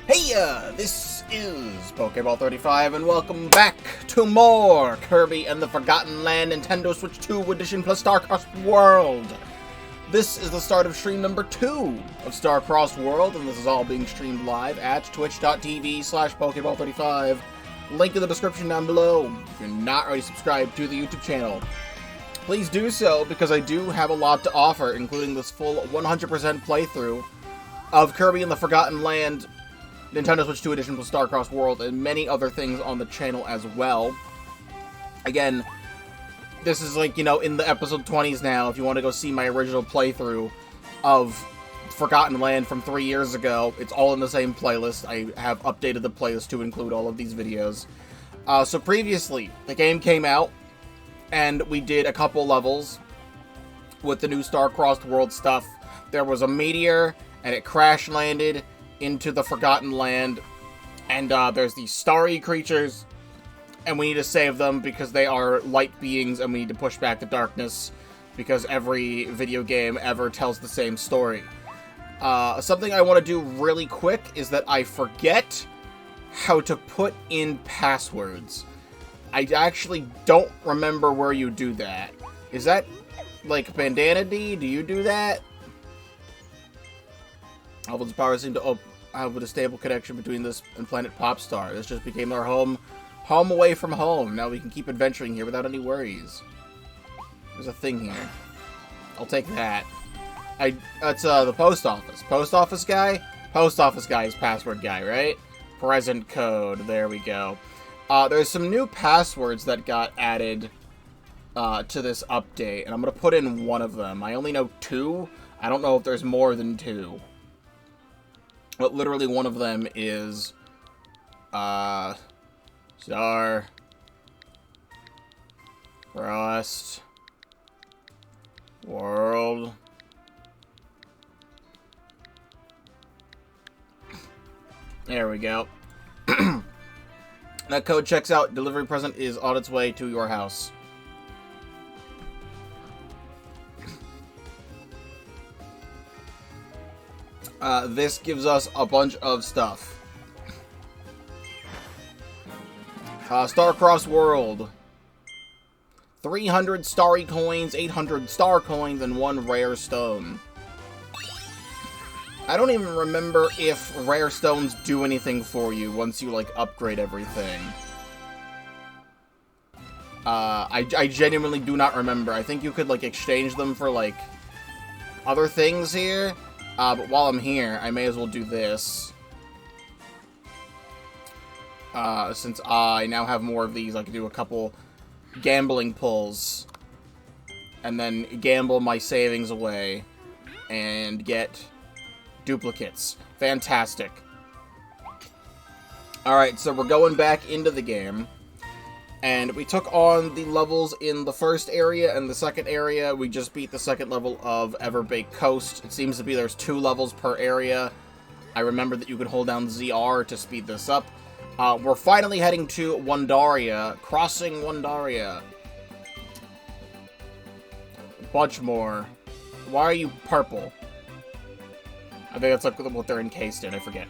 Heya! This is Pokeball35, and welcome back to more Kirby and the Forgotten Land Nintendo Switch 2 Edition plus Starcross World. This is the start of stream number 2 of Starcross World, and this is all being streamed live at twitch.tv/Pokeball35. Link in the description down below. If you're not already subscribed to the YouTube channel, please do so, because I do have a lot to offer, including this full 100% playthrough of Kirby and the Forgotten Land Nintendo Switch 2 Edition plus Starcross World, and many other things on the channel as well. Again, this is like, you know, in the episode 20s now, if you want to go see my original playthrough of Forgotten Land from 3 years ago. It's all in the same playlist. I have updated the playlist to include all of these videos. So previously, the game came out, and we did a couple levels with the new Starcross World stuff. There was a meteor, and it crash landed into the Forgotten Land, and there's these Starry creatures, and we need to save them because they are light beings, and we need to push back the darkness, because every video game ever tells the same story. Something I want to do really quick is that I forget how to put in passwords. I actually don't remember where you do that. Is that, like, Bandana D? Do you do that? Alvin's power seemed to have a stable connection between this and Planet Popstar. This just became our home away from home. Now we can keep adventuring here without any worries. There's a thing here. I'll take that. That's the post office. Post office guy? Post office guy is password guy, right? Present code. There we go. There's some new passwords that got added to this update, and I'm going to put in one of them. I only know 2. I don't know if there's more than 2. But literally one of them is Star Crossed World. There we go. That code checks out. Delivery present is on its way to your house. This gives us a bunch of stuff. Starcross World. 300 Starry coins, 800 Star coins, and 1 rare stone. I don't even remember if rare stones do anything for you once you, like, upgrade everything. I genuinely do not remember. I think you could, like, exchange them for, like, other things here. But while I'm here, I may as well do this. Since I now have more of these, I can do a couple gambling pulls. And then gamble my savings away. And get duplicates. Fantastic. Alright, so we're going back into the game. And we took on the levels in the first area and the second area. We just beat the second level of Everbake Coast. It seems to be there's 2 levels per area. I remember that you could hold down ZR to speed this up. We're finally heading to Wandaria. Crossing Wandaria. A bunch more. Why are you purple? I think that's like what they're encased in. I forget.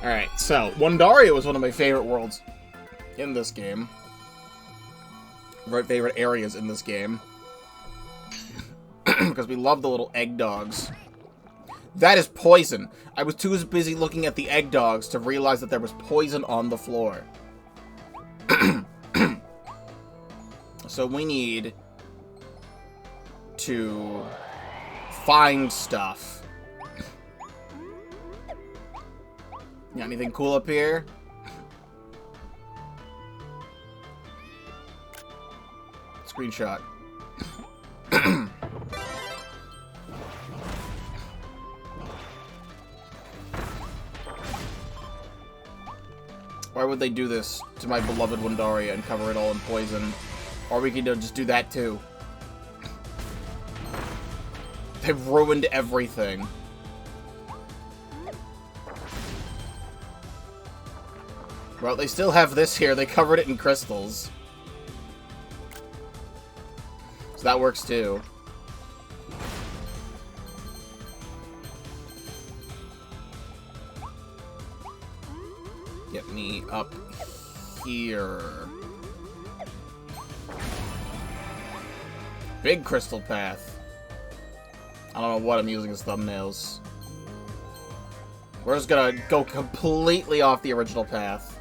Alright, so Wandaria was one of my favorite worlds in this game. Favorite areas in this game. Because we love the little egg dogs. That is poison. I was too busy looking at the egg dogs to realize that there was poison on the floor. So we need to find stuff. Got anything cool up here? Screenshot. Why would they do this to my beloved Wandaria and cover it all in poison? Or we can just do that too. They've ruined everything. Well, they still have this here. They covered it in crystals. So that works too. Get me up here. Big crystal path. I don't know what I'm using as thumbnails. We're just gonna go completely off the original path.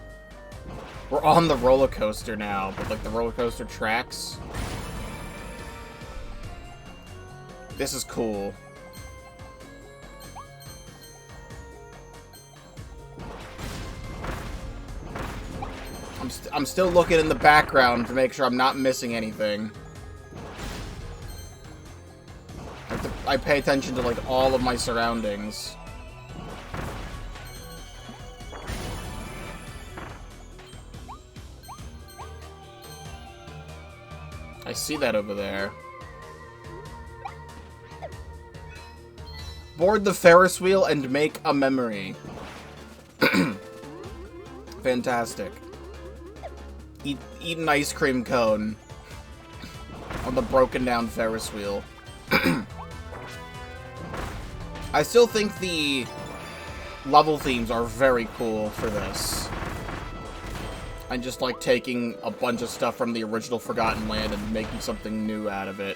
We're on the roller coaster now, but like the roller coaster tracks. This is cool. I'm still looking in the background to make sure I'm not missing anything. I pay attention to like all of my surroundings. I see that over there. Board the Ferris wheel and make a memory. Fantastic. Eat an ice cream cone on the broken down Ferris wheel. I still think the level themes are very cool for this. I just like taking a bunch of stuff from the original Forgotten Land and making something new out of it.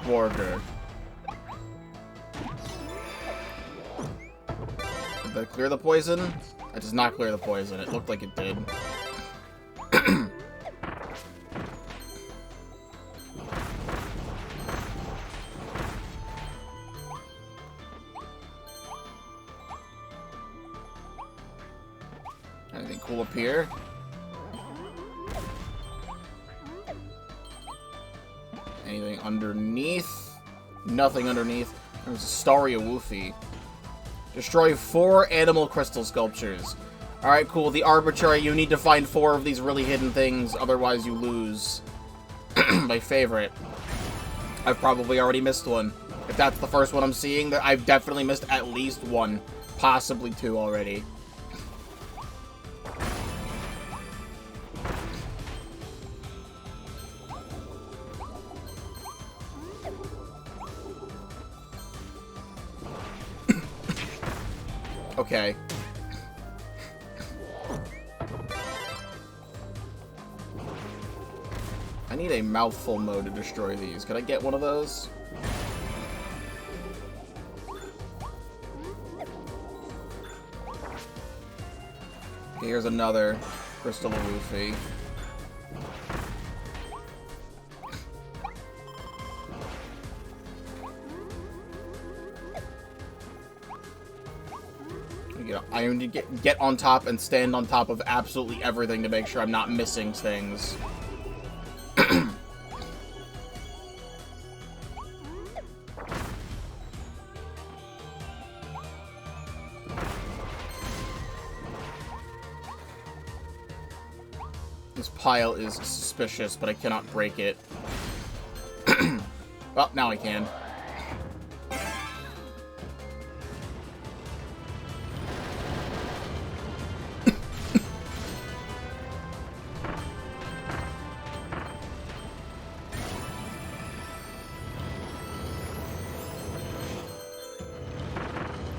Border. Did that clear the poison? It does not clear the poison. It looked like it did. Anything cool up here? Anything underneath? Nothing underneath. There's a Starry Woofy. Destroy 4 animal crystal sculptures. Alright, cool. The arbitrary, you need to find 4 of these really hidden things, otherwise you lose. My favorite. I've probably already missed one. If that's the first one I'm seeing, I've definitely missed at least 1. Possibly 2 already. Okay. I need a mouthful mode to destroy these. Could I get one of those? Here's another crystal Woofy. I need to get on top and stand on top of absolutely everything to make sure I'm not missing things. This pile is suspicious, but I cannot break it. Well, now I can.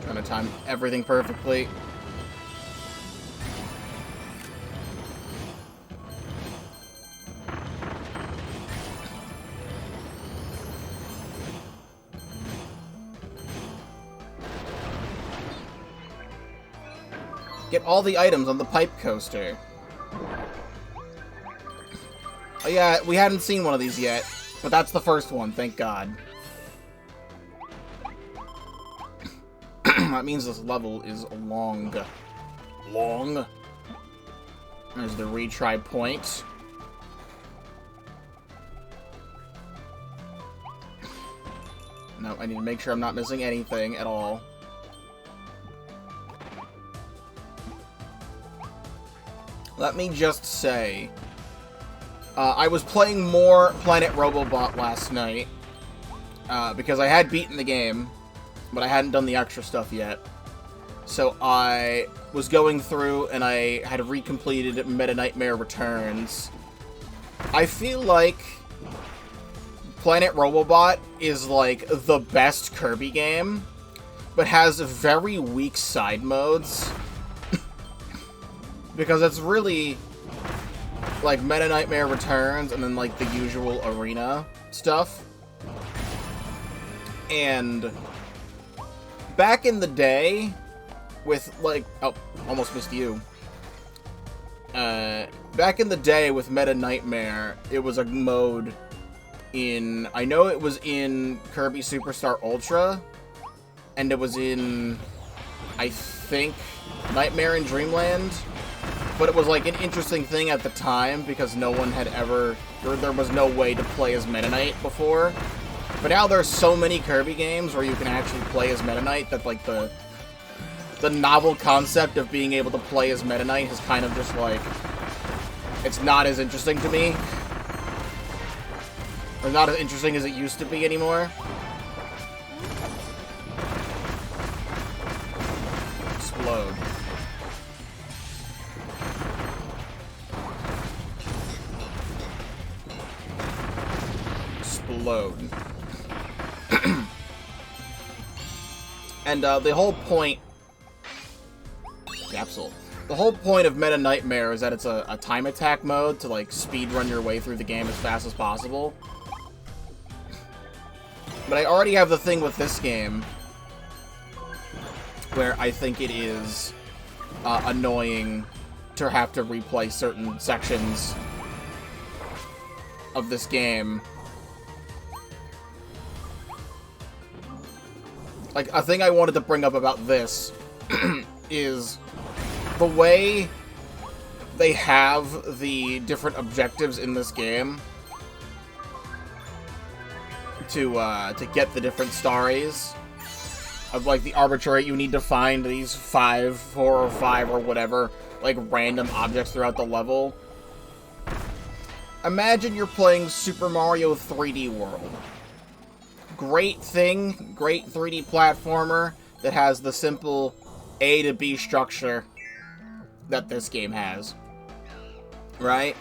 Trying to time everything perfectly. Get all the items on the pipe coaster. Oh yeah, we hadn't seen one of these yet, but that's the first one, thank God. That means this level is long. Long. There's the retry point. No, I need to make sure I'm not missing anything at all. Let me just say, I was playing more Planet Robobot last night, because I had beaten the game, but I hadn't done the extra stuff yet. So I was going through and I had recompleted Meta Nightmare Returns, I feel like Planet Robobot is, like, the best Kirby game, but has very weak side modes. Because it's really, like, Meta Nightmare Returns and then, like, the usual arena stuff. And back in the day, with, like... Oh, almost missed you. Back in the day with Meta Nightmare, it was a mode in... I know it was in Kirby Superstar Ultra, and it was in, I think, Nightmare in Dreamland. But it was, like, an interesting thing at the time, because no one had ever... Or there was no way to play as Meta Knight before. But now there's so many Kirby games where you can actually play as Meta Knight that, like, the novel concept of being able to play as Meta Knight is kind of just, like... It's not as interesting to me. Or not as interesting as it used to be anymore. Explode. Explode. And the whole point... Capsule. The whole point of Meta Nightmare is that it's a time attack mode to, like, speedrun your way through the game as fast as possible. But I already have the thing with this game where I think it is annoying to have to replay certain sections of this game. Like, a thing I wanted to bring up about this is the way they have the different objectives in this game to get the different Starries. Of, like, the arbitrary, you need to find these 4 or 5 or whatever, like, random objects throughout the level. Imagine you're playing Super Mario 3D World. Great thing, great 3D platformer that has the simple A to B structure that this game has. Right?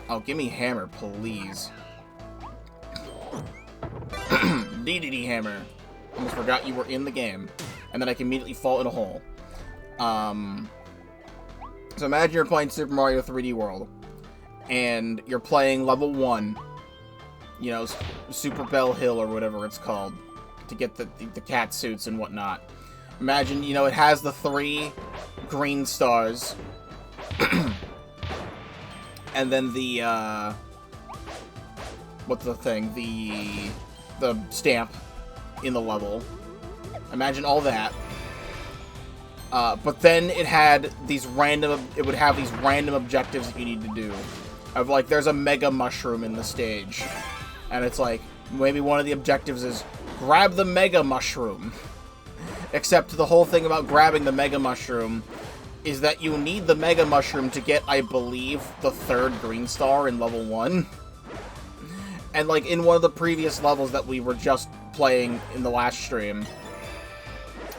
Oh, give me hammer, please. DDD hammer. Almost forgot you were in the game. And then I can immediately fall in a hole. So imagine you're playing Super Mario 3D World. And you're playing level 1. You know, Super Bell Hill or whatever it's called. To get the cat suits and whatnot. Imagine, you know, it has the 3 green stars. And then the, what's the thing? The stamp in the level. Imagine all that. But then it had these random... It would have these random objectives that you need to do. Of, like, there's a Mega Mushroom in the stage. And it's like, maybe one of the objectives is, grab the Mega Mushroom. Except the whole thing about grabbing the Mega Mushroom is that you need the Mega Mushroom to get, I believe, the 3rd green star in level 1. And, like, in one of the previous levels that we were just playing in the last stream,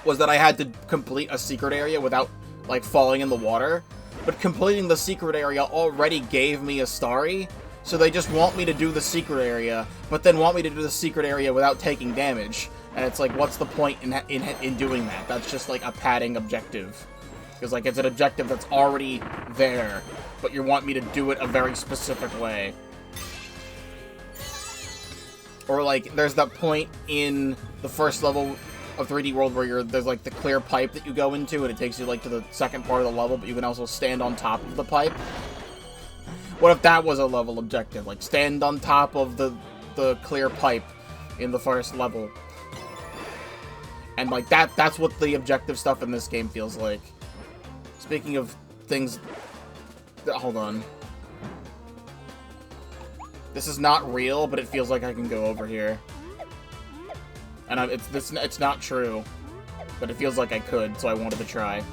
was that I had to complete a secret area without, like, falling in the water. But completing the secret area already gave me a Starry, so they just want me to do the secret area, but then want me to do the secret area without taking damage. And it's like, what's the point in doing that? That's just, like, a padding objective. Because, like, it's an objective that's already there, but you want me to do it a very specific way. Or, like, there's that point in the first level of 3D World where there's, like, the clear pipe that you go into, and it takes you, like, to the second part of the level, but you can also stand on top of the pipe. What if that was a level objective? Like, stand on top of the clear pipe in the first level. And, like, that's what the objective stuff in this game feels like. Speaking of things... Hold on. This is not real, but it feels like I can go over here. And it's not true. But it feels like I could, so I wanted to try.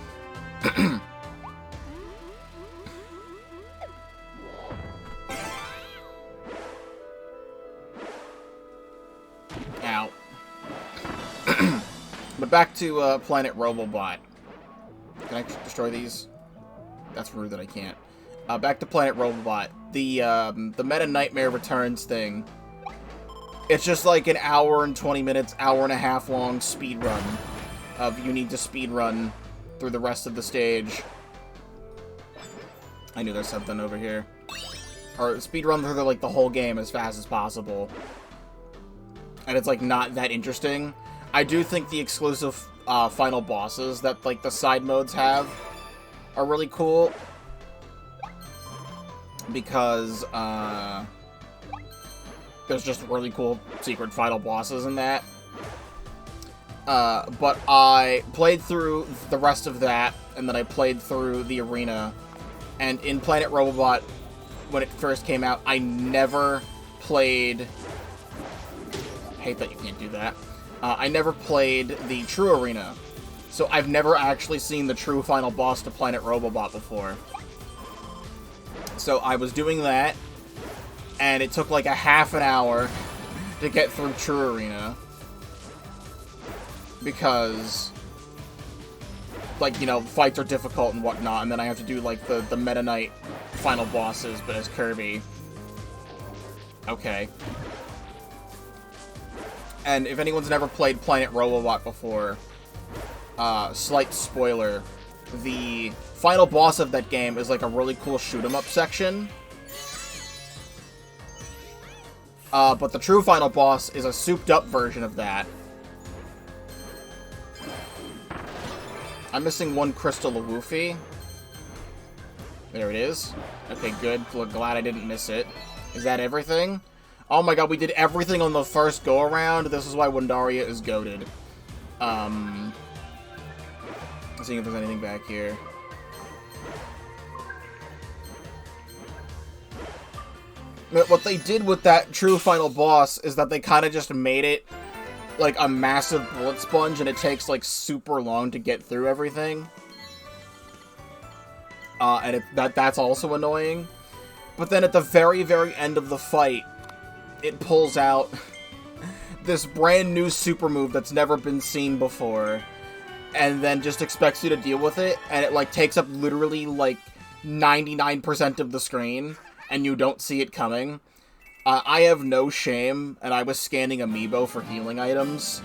Ow. But back to Planet Robobot. Can I destroy these? That's rude that I can't. Back to Planet Robobot. The Meta Nightmare Returns thing. It's just like an hour and 20 minutes, hour and a half long speed run of you need to speed run through the rest of the stage. I knew there's something over here. Or speed run through the whole game as fast as possible. And it's like not that interesting. I do think the exclusive final bosses that like the side modes have are really cool. Because there's just really cool secret final bosses in that. But I played through the rest of that, and then I played through the arena. And in Planet Robobot, when it first came out, I never played... I hate that you can't do that. I never played the true arena. So I've never actually seen the true final boss to Planet Robobot before. So I was doing that, and it took like a half an hour to get through True Arena. Because, like, you know, fights are difficult and whatnot, and then I have to do, like, the Meta Knight final bosses, but as Kirby. Okay. And if anyone's never played Planet Robobot before, slight spoiler, the final boss of that game is like a really cool shoot-'em-up section. But the true final boss is a souped-up version of that. I'm missing one Crystal of Woofy. There it is. Okay, good. Glad I didn't miss it. Is that everything? Oh my god, we did everything on the first go-around. This is why Wundaria is goated. Seeing if there's anything back here. What they did with that true final boss is that they kind of just made it like a massive bullet sponge, and it takes like super long to get through everything. And that's also annoying. But then at the very, very end of the fight, it pulls out this brand new super move that's never been seen before, and then just expects you to deal with it, and it like takes up literally like 99% of the screen, and you don't see it coming. I have no shame, and I was scanning Amiibo for healing items,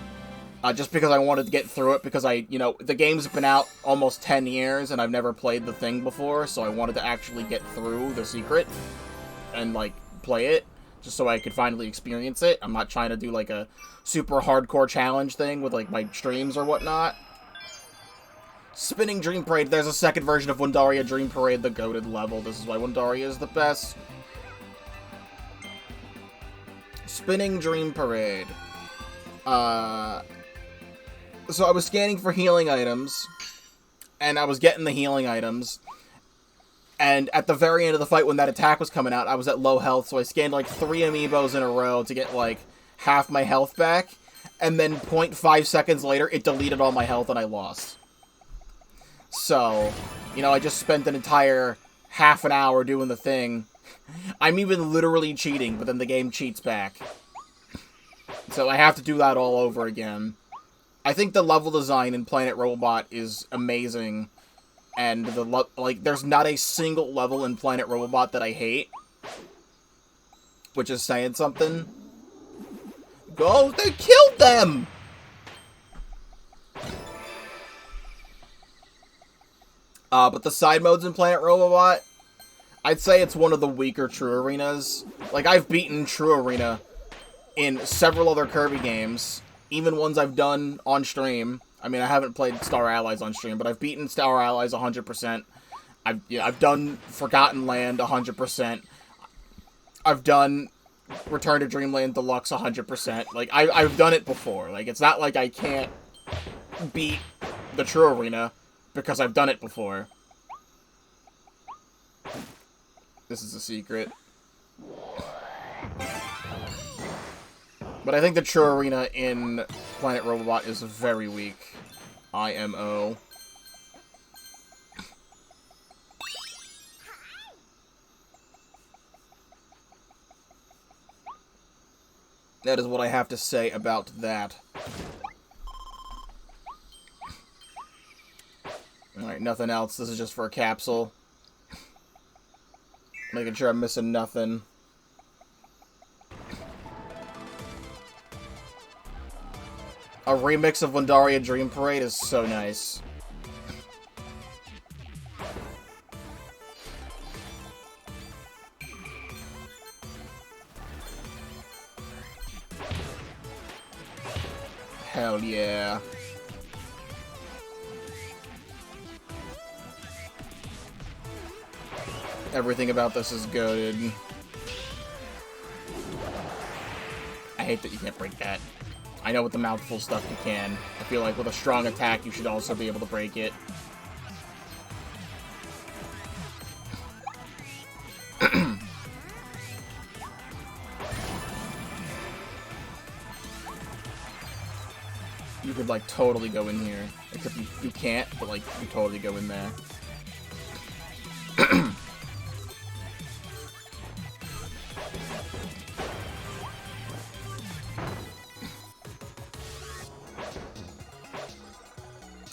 just because I wanted to get through it, because the game's been out almost 10 years, and I've never played the thing before, so I wanted to actually get through the secret, and, like, play it, just so I could finally experience it. I'm not trying to do, like, a super hardcore challenge thing with, like, my streams or whatnot. Spinning Dream Parade, there's a second version of Wundaria Dream Parade, the goated level. This is why Wundaria is the best. Spinning Dream Parade. So I was scanning for healing items, and I was getting the healing items, and at the very end of the fight when that attack was coming out, I was at low health, so I scanned like 3 Amiibos in a row to get like half my health back, and then 0.5 seconds later, it deleted all my health and I lost. So, I just spent an entire half an hour doing the thing. I'm even literally cheating, but then the game cheats back. So I have to do that all over again. I think the level design in Planet Robobot is amazing, and there's not a single level in Planet Robobot that I hate, which is saying something. Go! They killed them! But the side modes in Planet Robobot, I'd say it's one of the weaker True Arenas. Like, I've beaten True Arena in several other Kirby games, even ones I've done on stream. I mean, I haven't played Star Allies on stream, but I've beaten Star Allies 100%. I've done Forgotten Land 100%. I've done Return to Dreamland Deluxe 100%. Like, I've done it before. Like, it's not like I can't beat the True Arena, because I've done it before. This is a secret. But I think the True Arena in Planet Robobot is very weak. IMO. That is what I have to say about that. Alright, Alright, nothing else. This is just for a capsule. Making sure I'm missing nothing. A remix of Windaria Dream Parade is so nice. Hell yeah. Everything about this is goated. I hate that you can't break that. I know with the mouthful stuff you can. I feel like with a strong attack you should also be able to break it. You could, like, totally go in here. Except you can't, but, like, you could totally go in there.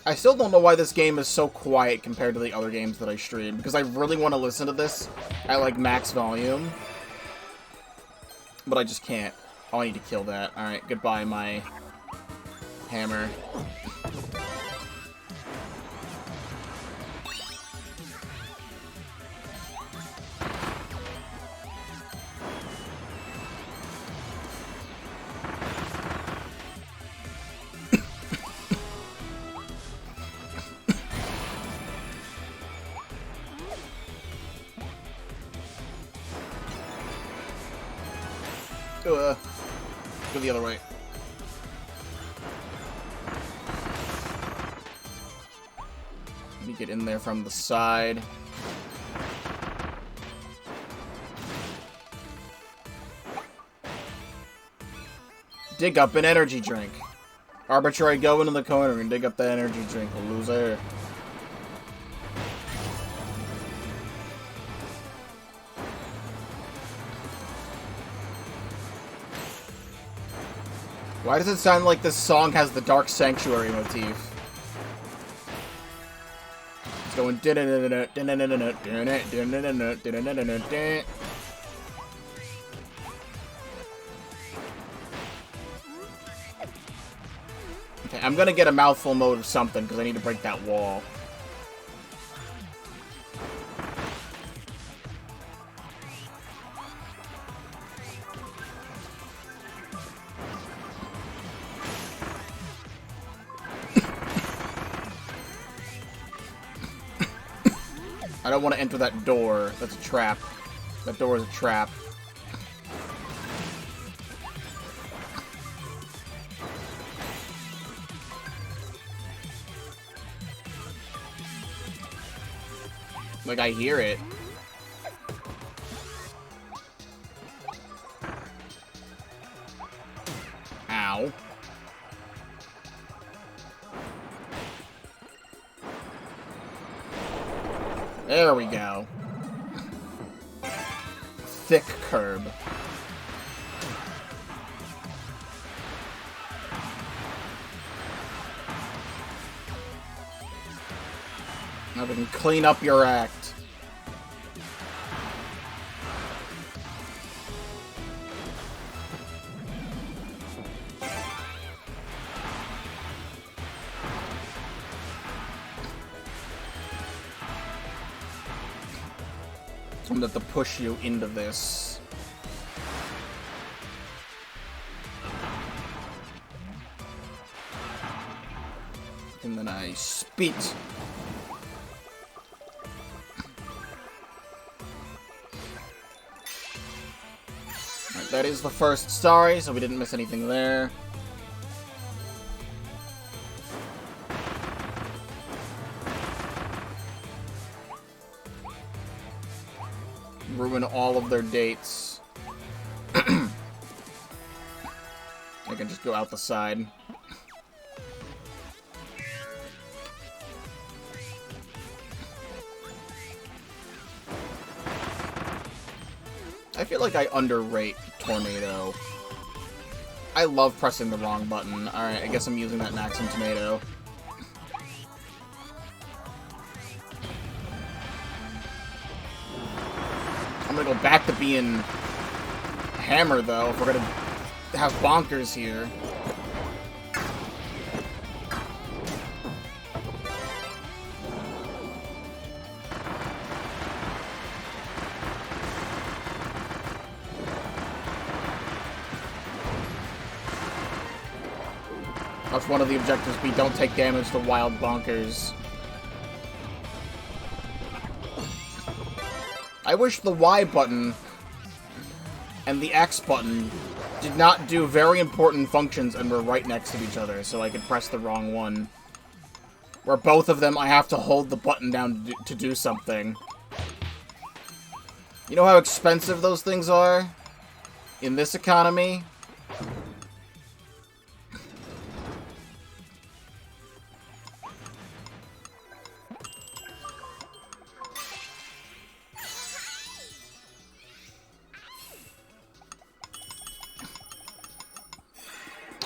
I still don't know why this game is so quiet compared to the other games that I stream, because I really want to listen to this at, like, max volume. But I just can't. Oh, I need to kill that. Alright, goodbye, my hammer. Go the other way. Let me get in there from the side. Dig up an energy drink. Arbitrary, go into the corner and dig up the energy drink, loser. Why does it sound like this song has the Dark Sanctuary motif? It's going. Okay, I'm gonna get a mouthful mode of something because I need to break that wall. I don't want to enter that door. That's a trap. That door is a trap. Like, I hear it. Ow. There we go. Thick curb. Now we can clean up your act. I'm going to have to push you into this. And then I spit. Alright, that is the first Starry, so we didn't miss anything there. Ruin all of their dates. I can just go out the side. I feel like I underrate Tornado. I love pressing the wrong button. Alright, I guess I'm using that Maxim Tomato. I'm gonna go back to being Hammer, though, if we're gonna have Bonkers here. That's one of the objectives, be don't take damage to wild Bonkers. I wish the Y button and the X button did not do very important functions and were right next to each other, so I could press the wrong one. Where both of them I have to hold the button down to do something. You know how expensive those things are? In this economy?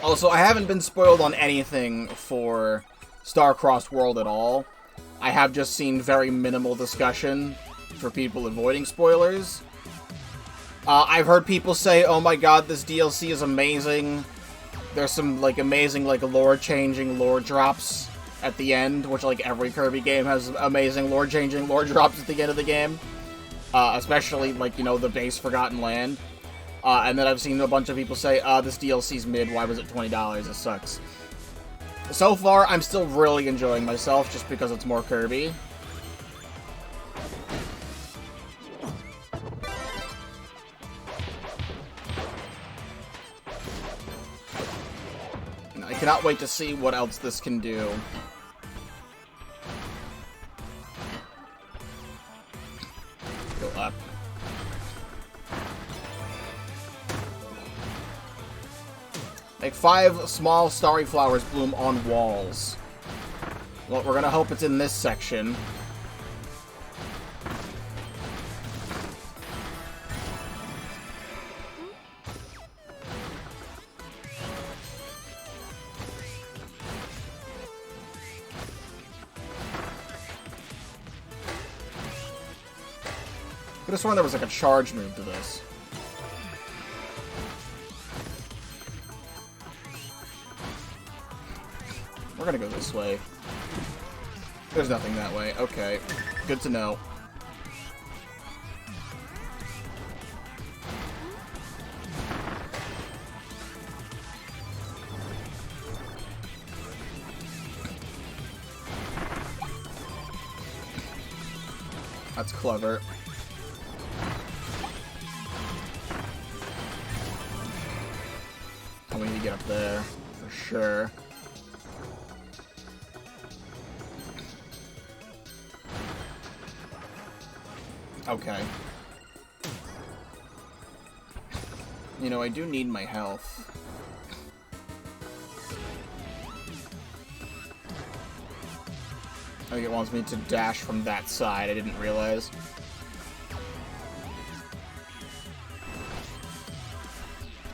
Also, I haven't been spoiled on anything for Star-Crossed World at all. I have just seen very minimal discussion for people avoiding spoilers. I've heard people say, oh my god, this DLC is amazing. There's some, like, amazing, like, lore-changing lore drops at the end, which, like, every Kirby game has amazing lore-changing lore drops at the end of the game. Especially, like, you know, the base Forgotten Land. And then I've seen a bunch of people say, this DLC's mid, why was it $20? It sucks. So far, I'm still really enjoying myself, just because it's more Kirby. I cannot wait to see what else this can do. Go up. Make 5 small starry flowers bloom on walls. Well, we're gonna hope it's in this section. Could have sworn there was like a charge move to this. We're gonna go this way. There's nothing that way. Okay. Good to know. That's clever. Oh, we need to get up there. For sure. Okay. You know, I do need my health. I think it wants me to dash from that side. I didn't realize.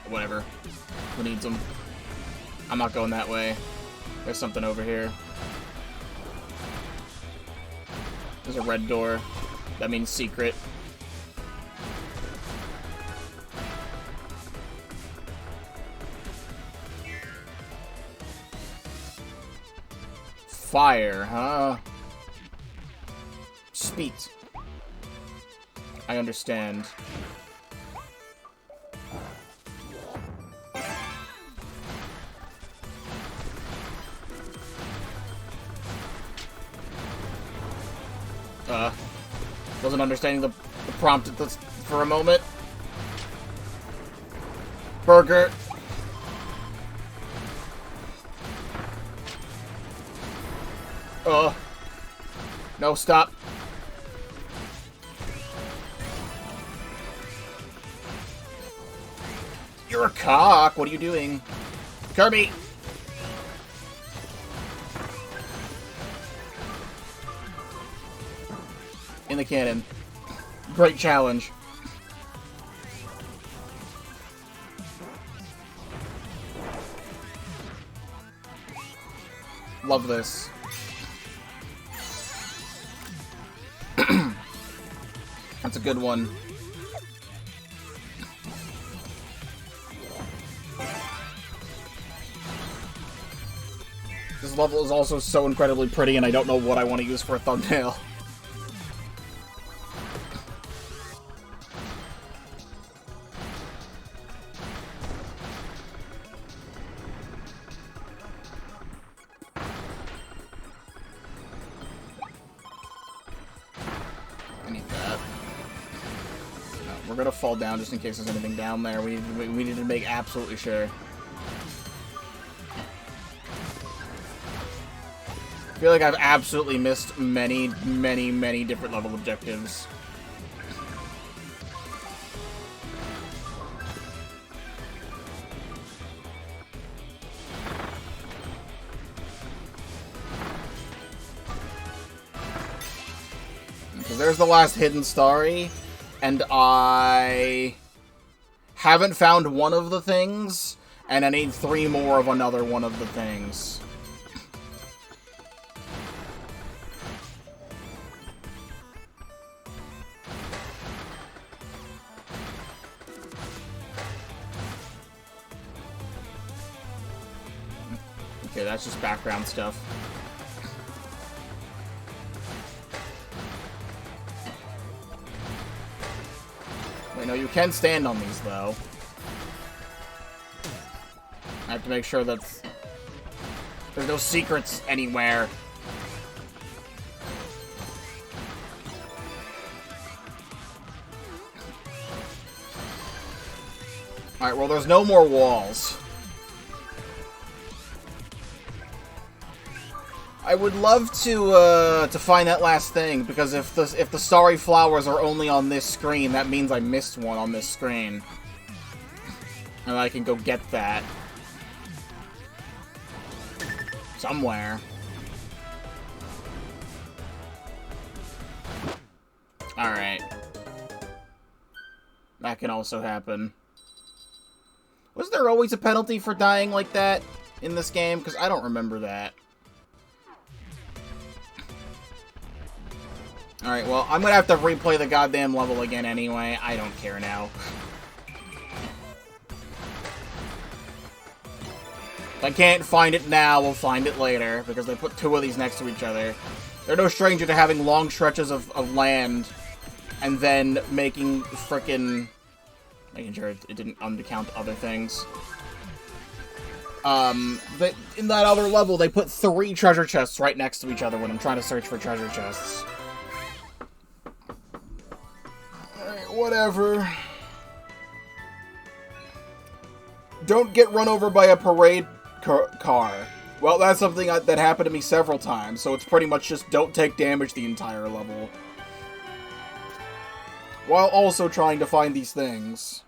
Whatever. Who needs them? I'm not going that way. There's something over here. There's a red door. That means secret. Fire, huh? Speed. I understand. Wasn't understanding the prompt for a moment. Burger. No, stop. You're a cock. What are you doing? Kirby! In the cannon. Great challenge. Love this. That's a good one. this level is also so incredibly pretty, and I don't know what I want to use for a thumbnail. I need that. No, we're gonna fall down just in case there's anything down there. We need to make absolutely sure. I feel like I've absolutely missed many, many, many different level objectives. Because there's the last hidden Starry, and I haven't found one of the things, and I need 3 more of another one of the things. Okay, that's just background stuff. Wait, no, you can stand on these, though. I have to make sure that there's no secrets anywhere. Alright, well, there's no more walls. I would love to find that last thing, because if the starry flowers are only on this screen, that means I missed one on this screen. And I can go get that. Somewhere. Alright. That can also happen. Was there always a penalty for dying like that in this game? Because I don't remember that. Alright, well, I'm gonna have to replay the goddamn level again anyway. I don't care now. If I can't find it now, we'll find it later, because they put 2 of these next to each other. They're no stranger to having long stretches of land, and then making frickin'... making sure it didn't undercount other things. But in that other level, they put 3 treasure chests right next to each other when I'm trying to search for treasure chests. Alright, whatever. Don't get run over by a parade car. Well, that's something that happened to me several times, so it's pretty much just don't take damage the entire level. While also trying to find these things.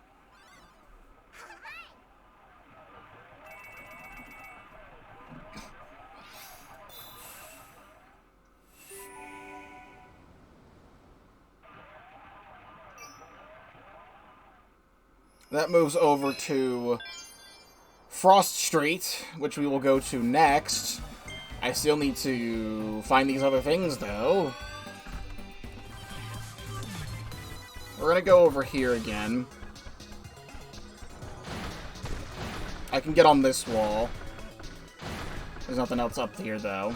That moves over to Frost Street, which we will go to next. I still need to find these other things, though. We're gonna go over here again. I can get on this wall. There's nothing else up here, though.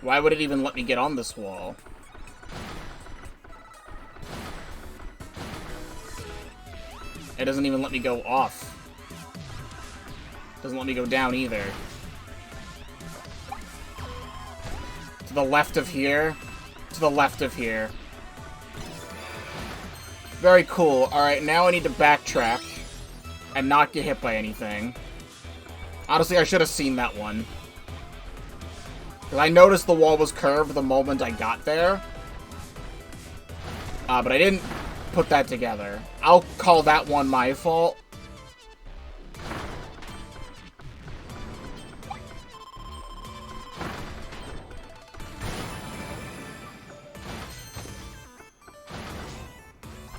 Why would it even let me get on this wall? It doesn't even let me go off. Doesn't let me go down either. To the left of here. To the left of here. Very cool. Alright, now I need to backtrack and not get hit by anything. Honestly, I should have seen that one. Because I noticed the wall was curved the moment I got there. But I didn't put that together. I'll call that one my fault.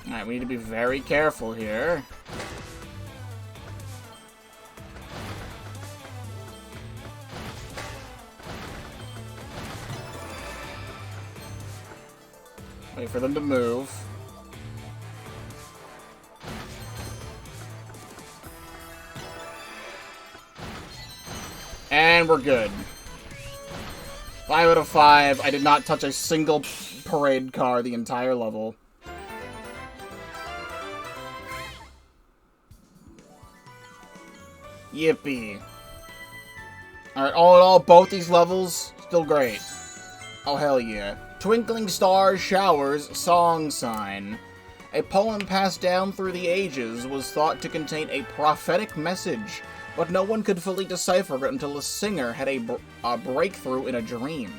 Alright, we need to be very careful here. Wait for them to move. And we're good. 5 out of 5. I did not touch a single parade car the entire level. Yippee. Alright, all in all, both these levels, still great. Oh, hell yeah. Twinkling Stars Showers Song Sign. A poem passed down through the ages was thought to contain a prophetic message, but no one could fully decipher it until the singer had a breakthrough in a dream.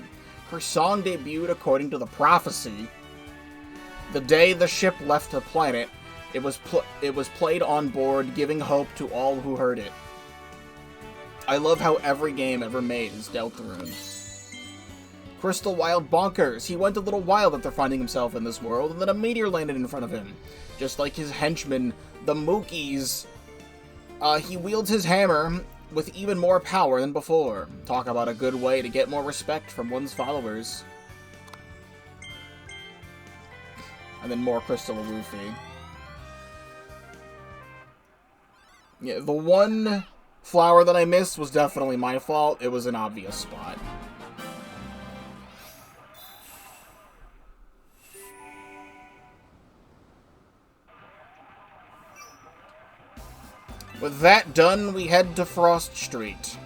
Her song debuted according to the prophecy. The day the ship left the planet, it was played on board, giving hope to all who heard it. I love how every game ever made is Deltarune. Crystal Wild Bonkers. He went a little wild after finding himself in this world, and then a meteor landed in front of him. Just like his henchmen, the Mookies. He wields his hammer with even more power than before. Talk about a good way to get more respect from one's followers. And then more Crystal Luffy. Yeah, the one flower that I missed was definitely my fault. It was an obvious spot. With that done, we head to Frost Street.